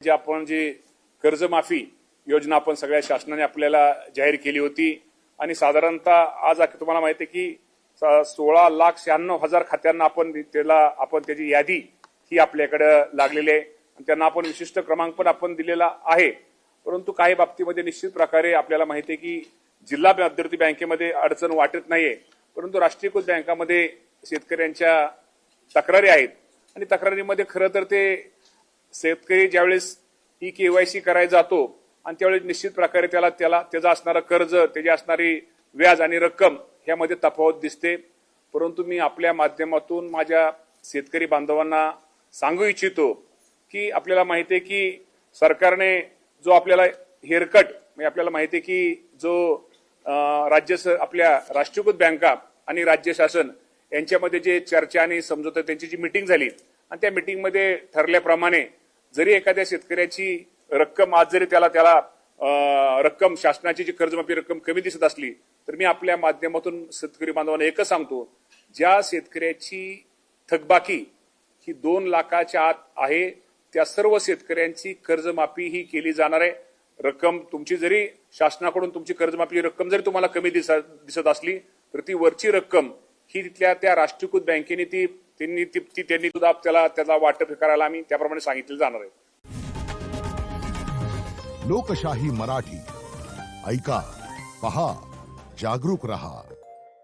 जे आपण कर्जमाफी योजना आपण सगळ्या शासनाने आपल्याला जाहीर केली होती आणि साधारणतः आज तुम्हाला माहिती आहे की 16,96,000 खात्यांना आपण त्याची यादी ही आपल्याकडे लागलेली आहे आणि त्यांना आपण विशिष्ट क्रमांक पण आपण दिलेला आहे। परंतु काही बाबतीमध्ये निश्चित प्रकारे आपल्याला माहिती आहे की जिल्हा मध्यवर्ती बँकेमध्ये अडचण वाटत नाहीये, परंतु राष्ट्रीयकृत बँकांमध्ये शेतकऱ्यांच्या तक्रारी आहेत आणि तक्रारीमध्ये खरं तर ते शेतकरी ज्यावेळेस ही केवायसी करायला जातो आणि त्यावेळेस निश्चित प्रकारे त्याचं असणारं कर्ज, त्याची असणारी व्याज आणि रक्कम ह्यामध्ये तफावत दिसते। परंतु मी आपल्या माध्यमातून माझ्या शेतकरी बांधवांना सांगू इच्छितो की आपल्याला माहिती आहे की सरकारने जो आपल्याला हेअरकट म्हणजे आपल्याला माहिती आहे की जो आपल्या राष्ट्रीयकृत बँका आणि राज्य शासन यांच्यामध्ये जे चर्चा आणि समझोता त्यांची जी मीटिंग झाली आणि त्या मीटिंगमध्ये ठरल्याप्रमाणे जरी एखाद्या शेतकऱ्याची रक्कम आज जरी त्याला रक्कम शासनाची जी कर्जमाफी रक्कम कमी दिसत असली तर मी आपल्या माध्यमातून शेतकरी बांधवांना एकच सांगतो, ज्या शेतकऱ्याची थकबाकी ही 2 लाखाच्या आत आहे त्या सर्व शेतकऱ्यांची कर्जमाफी ही केली जाणार आहे। रक्कम तुमची जरी शासनाकडून तुमची कर्जमाफी रक्कम जरी तुम्हाला कमी दिसत असली तर ती वरची रक्कम ही तिथल्या त्या राष्ट्रीयकृत बँकेने त्यांनी सुद्धा त्याला वाटप करायला आम्ही त्याप्रमाणे सांगितले जाणार आहे। लोकशाही मराठी ऐका, पहा, जागरूक रहा।